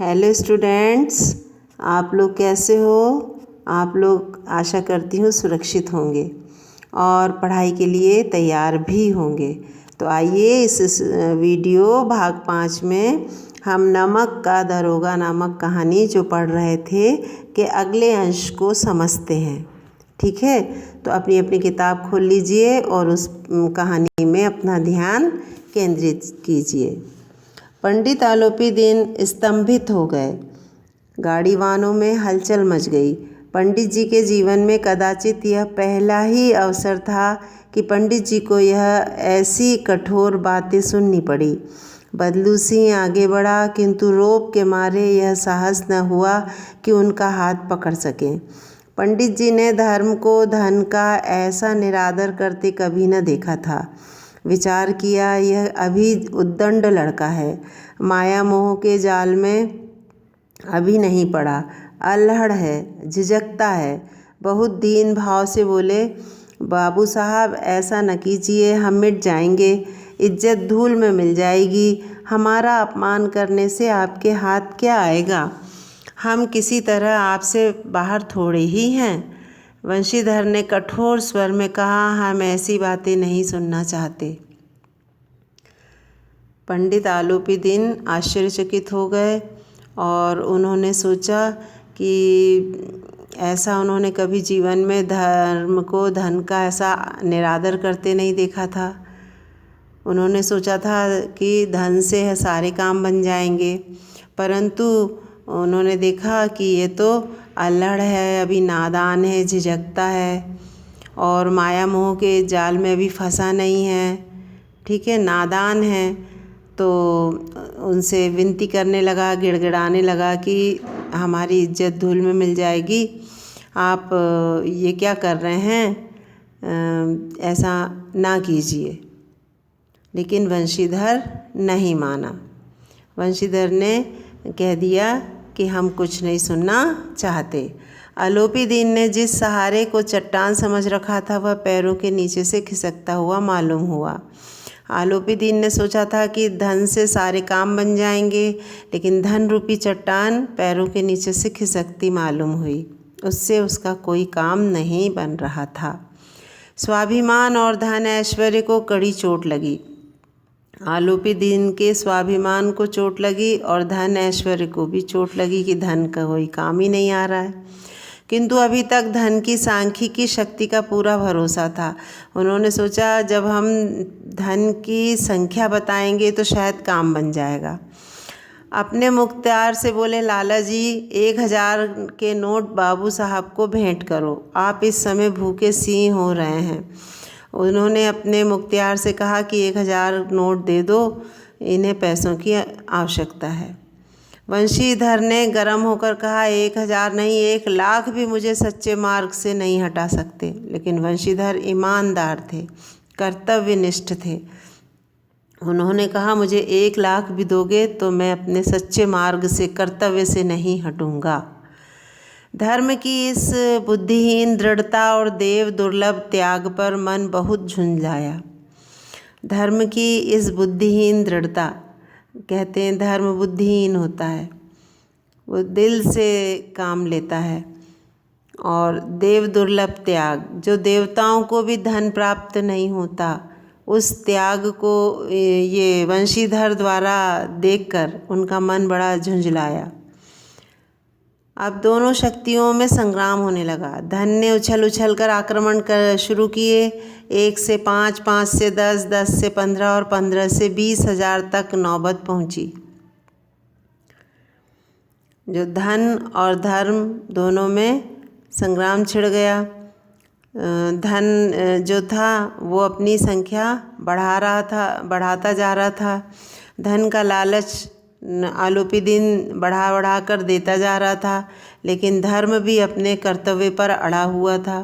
Hello students, आप लोग कैसे हो। आप लोग आशा करती हूँ सुरक्षित होंगे और पढ़ाई के लिए तैयार भी होंगे। तो आइए इस वीडियो भाग 5 में हम नमक का दरोगा नामक कहानी जो पढ़ रहे थे के अगले अंश को समझते हैं। ठीक है, तो अपनी अपनी किताब खोल लीजिए और उस कहानी में अपना ध्यान केंद्रित कीजिए। पंडित आलोपी दिन स्तंभित हो गए। गाड़ी वाहनों में हलचल मच गई। पंडित जी के जीवन में कदाचित यह पहला ही अवसर था कि पंडित जी को यह ऐसी कठोर बातें सुननी पड़ी। बदलू सिंह आगे बढ़ा, किंतु रोब के मारे यह साहस न हुआ कि उनका हाथ पकड़ सकें। पंडित जी ने धर्म को धन का ऐसा निरादर करते कभी न देखा था। विचार किया, यह अभी उद्दंड लड़का है, माया मोह के जाल में अभी नहीं पड़ा, अल्हड़ है, झिझकता है। बहुत दीन भाव से बोले, बाबू साहब ऐसा न कीजिए, हम मिट जाएंगे, इज्जत धूल में मिल जाएगी। हमारा अपमान करने से आपके हाथ क्या आएगा? हम किसी तरह आपसे बाहर थोड़े ही हैं। वंशीधर ने कठोर स्वर में कहा, हम ऐसी बातें नहीं सुनना चाहते। पंडित आलोपी दिन आश्चर्यचकित हो गए और उन्होंने सोचा कि ऐसा उन्होंने कभी जीवन में धर्म को धन का ऐसा निरादर करते नहीं देखा था। उन्होंने सोचा था कि धन से सारे काम बन जाएंगे, परंतु उन्होंने देखा कि ये तो अल्हड़ है, अभी नादान है, झिझकता है और माया मोह के जाल में अभी फंसा नहीं है। ठीक है, नादान है। तो उनसे विनती करने लगा, गिड़गिड़ाने लगा कि हमारी इज्जत धूल में मिल जाएगी, आप ये क्या कर रहे हैं, ऐसा ना कीजिए। लेकिन वंशीधर नहीं माना। वंशीधर ने कह दिया कि हम कुछ नहीं सुनना चाहते। आलोपी दिन ने जिस सहारे को चट्टान समझ रखा था वह पैरों के नीचे से खिसकता हुआ मालूम हुआ। आलोपी दिन ने सोचा था कि धन से सारे काम बन जाएंगे, लेकिन धन रूपी चट्टान पैरों के नीचे से खिसकती मालूम हुई। उससे उसका कोई काम नहीं बन रहा था। स्वाभिमान और धन ऐश्वर्य को कड़ी चोट लगी। आलोपी दिन के स्वाभिमान को चोट लगी और धन ऐश्वर्य को भी चोट लगी कि धन का कोई काम ही नहीं आ रहा है। किंतु अभी तक धन की सांख्यिकी शक्ति का पूरा भरोसा था। उन्होंने सोचा, जब हम धन की संख्या बताएंगे तो शायद काम बन जाएगा। अपने मुख्तियार से बोले, लाला जी 1000 के नोट बाबू साहब को भेंट करो, आप इस समय भूखे सिंह हो रहे हैं। उन्होंने अपने मुख्तियार से कहा कि 1000 नोट दे दो, इन्हें पैसों की आवश्यकता है। वंशीधर ने गर्म होकर कहा, 1000 नहीं, 1,00,000 भी मुझे सच्चे मार्ग से नहीं हटा सकते। लेकिन वंशीधर ईमानदार थे, कर्तव्यनिष्ठ थे। उन्होंने कहा, मुझे 1,00,000 भी दोगे तो मैं अपने सच्चे मार्ग से, कर्तव्य से नहीं हटूंगा। धर्म की इस बुद्धिहीन दृढ़ता और देव दुर्लभ त्याग पर मन बहुत झुंझलाया। धर्म की इस बुद्धिहीन दृढ़ता, कहते हैं धर्म बुद्धिहीन होता है, वो दिल से काम लेता है। और देव दुर्लभ त्याग, जो देवताओं को भी धन प्राप्त नहीं होता, उस त्याग को ये वंशीधर द्वारा देखकर उनका मन बड़ा झुंझलाया। अब दोनों शक्तियों में संग्राम होने लगा। धन ने उछल उछल कर आक्रमण कर शुरू किए। 1 से 5, 5 से 10, 10 से 15 और 15 से 20,000 तक नौबत पहुंची। जो धन और धर्म दोनों में संग्राम छिड़ गया। धन जो था वो अपनी संख्या बढ़ाता जा रहा था। धन का लालच आलोपी दिन बढ़ा कर देता जा रहा था, लेकिन धर्म भी अपने कर्तव्य पर अड़ा हुआ था।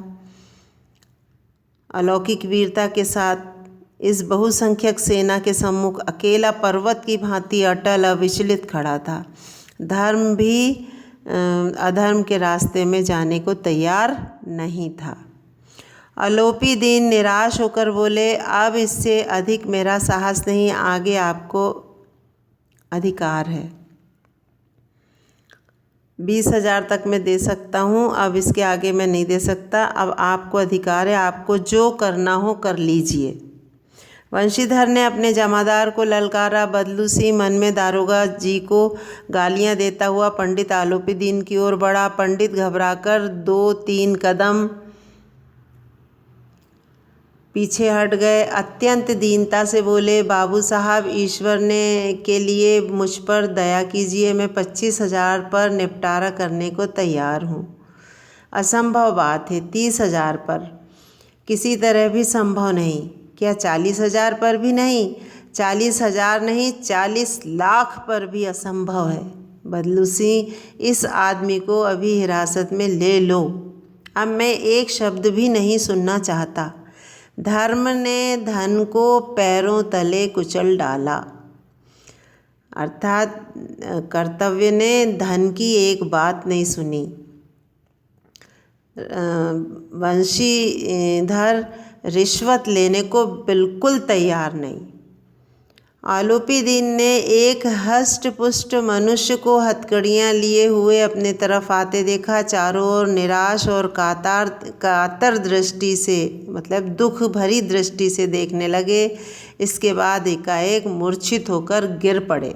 अलौकिक वीरता के साथ इस बहुसंख्यक सेना के सम्मुख अकेला पर्वत की भांति अटल अविचलित खड़ा था। धर्म भी अधर्म के रास्ते में जाने को तैयार नहीं था। आलोपी दिन निराश होकर बोले, अब इससे अधिक मेरा साहस नहीं, आगे आपको अधिकार है। 20,000 तक मैं दे सकता हूँ, अब इसके आगे मैं नहीं दे सकता। अब आपको अधिकार है, आपको जो करना हो कर लीजिए। वंशीधर ने अपने जमादार को ललकारा। बदलू सिंह मन में दारोगा जी को गालियां देता हुआ पंडित आलोपीदीन की ओर बढ़ा। पंडित घबराकर 2-3 कदम पीछे हट गए। अत्यंत दीनता से बोले, बाबू साहब, ईश्वर ने के लिए मुझ पर दया कीजिए। मैं 25,000 पर निपटारा करने को तैयार हूँ। असंभव बात है, 30,000 पर किसी तरह भी संभव नहीं। क्या 40,000 पर भी नहीं? 40,000 नहीं, 40 लाख पर भी असंभव है। बदलू सिंह, इस आदमी को अभी हिरासत में ले लो। अब मैं एक शब्द भी नहीं सुनना चाहता। धर्म ने धन को पैरों तले कुचल डाला, अर्थात कर्तव्य ने धन की एक बात नहीं सुनी। वंशीधर रिश्वत लेने को बिल्कुल तैयार नहीं। आलोपीदीन ने एक हष्ट पुष्ट मनुष्य को हथकड़ियाँ लिए हुए अपने तरफ आते देखा। चारों ओर निराश और कातर दृष्टि से, मतलब दुख भरी दृष्टि से देखने लगे। इसके बाद एकाएक मूर्छित होकर गिर पड़े।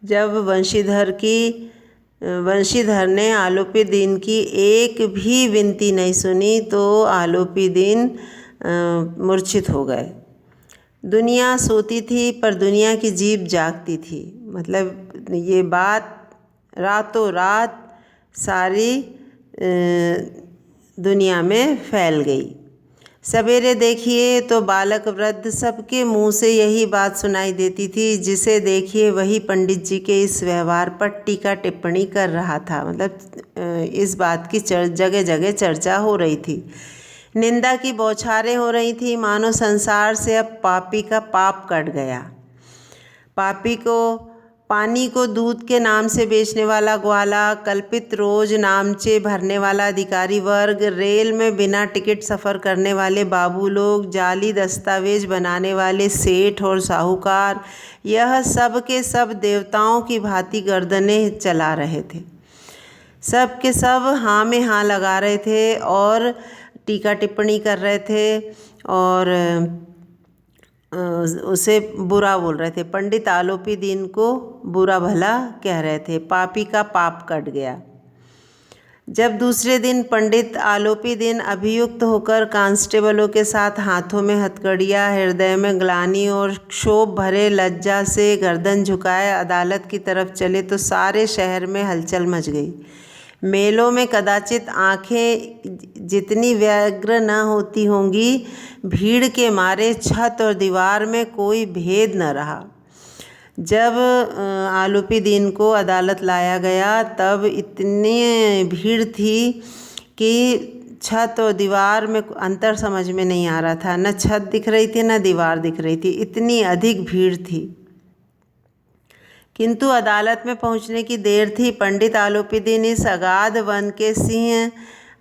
जब वंशीधर ने आलोपीदीन की एक भी विनती नहीं सुनी तो आलोपीदीन मूर्छित हो गए। दुनिया सोती थी पर दुनिया की जीभ जागती थी। मतलब ये बात रातों रात सारी दुनिया में फैल गई। सवेरे देखिए तो बालक वृद्ध सबके मुंह से यही बात सुनाई देती थी। जिसे देखिए वही पंडित जी के इस व्यवहार पर टीका टिप्पणी कर रहा था। मतलब इस बात की जगह जगह चर्चा हो रही थी, निंदा की बौछारें हो रही थी। मानो संसार से अब पापी का पाप कट गया। पापी को पानी को दूध के नाम से बेचने वाला ग्वाला, कल्पित रोज नामचे भरने वाला अधिकारी वर्ग, रेल में बिना टिकट सफ़र करने वाले बाबू लोग, जाली दस्तावेज बनाने वाले सेठ और साहूकार, यह सब के सब देवताओं की भांति गर्दनें चला रहे थे। सब के सब हाँ में हाँ लगा रहे थे और टीका टिप्पणी कर रहे थे और उसे बुरा बोल रहे थे। पंडित आलोपीदीन को बुरा भला कह रहे थे। पापी का पाप कट गया। जब दूसरे दिन पंडित आलोपीदीन अभियुक्त होकर कांस्टेबलों के साथ हाथों में हथकड़ियाँ, हृदय में ग्लानि और क्षोभ भरे लज्जा से गर्दन झुकाए अदालत की तरफ चले तो सारे शहर में हलचल मच गई। मेलों में कदाचित आंखें जितनी व्यग्र न होती होंगी, भीड़ के मारे छत और दीवार में कोई भेद न रहा। जब आलोपीदीन को अदालत लाया गया तब इतनी भीड़ थी कि छत और दीवार में अंतर समझ में नहीं आ रहा था। न छत दिख रही थी न दीवार दिख रही थी, इतनी अधिक भीड़ थी। किंतु अदालत में पहुंचने की देर थी। पंडित आलोपीदीन इस अगाध वन के सिंह,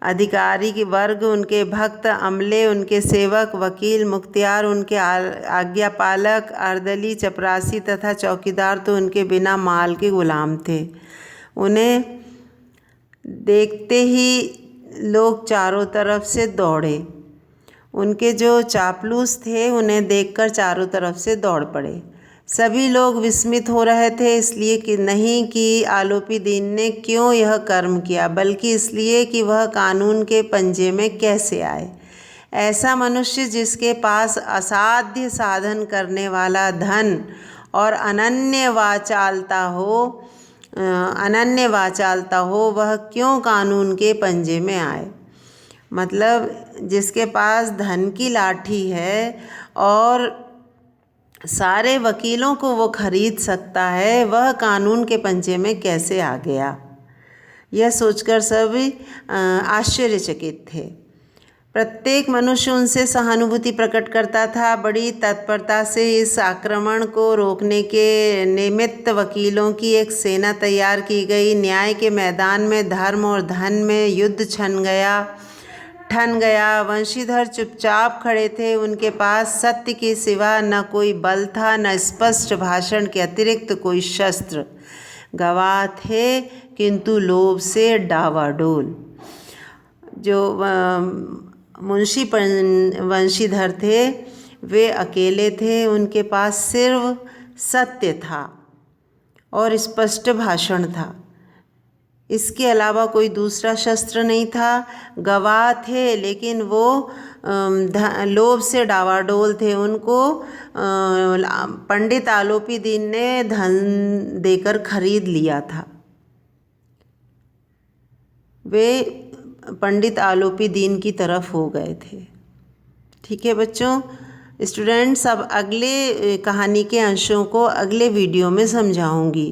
अधिकारी के वर्ग, उनके भक्त, अमले, उनके सेवक, वकील, मुख्तियार, उनके आज्ञापालक, अर्दली, चपरासी तथा चौकीदार तो उनके बिना माल के गुलाम थे। उन्हें देखते ही लोग चारों तरफ से दौड़े। उनके जो चापलूस थे उन्हें देखकर चारों तरफ से दौड़ पड़े। सभी लोग विस्मित हो रहे थे, इसलिए कि नहीं कि आलोपीदीन ने क्यों यह कर्म किया, बल्कि इसलिए कि वह कानून के पंजे में कैसे आए। ऐसा मनुष्य जिसके पास असाध्य साधन करने वाला धन और अनन्य वाचालता हो, वह क्यों कानून के पंजे में आए। मतलब जिसके पास धन की लाठी है और सारे वकीलों को वो खरीद सकता है, वह कानून के पंजे में कैसे आ गया। यह सोचकर सभी आश्चर्यचकित थे। प्रत्येक मनुष्य उनसे सहानुभूति प्रकट करता था। बड़ी तत्परता से इस आक्रमण को रोकने के निमित्त वकीलों की एक सेना तैयार की गई। न्याय के मैदान में धर्म और धन में युद्ध छन गया। ठन गया। वंशीधर चुपचाप खड़े थे। उनके पास सत्य के सिवा न कोई बल था, न स्पष्ट भाषण के अतिरिक्त कोई शस्त्र। गवाह थे किंतु लोभ से डावाडोल। जो मुंशी वंशीधर थे वे अकेले थे। उनके पास सिर्फ सत्य था और स्पष्ट भाषण था, इसके अलावा कोई दूसरा शस्त्र नहीं था। गवाह थे लेकिन वो लोभ से डावाडोल थे। उनको पंडित आलोपी दीन ने धन देकर खरीद लिया था। वे पंडित आलोपी दीन की तरफ हो गए थे। ठीक है बच्चों, स्टूडेंट्स अब अगले कहानी के अंशों को अगले वीडियो में समझाऊंगी।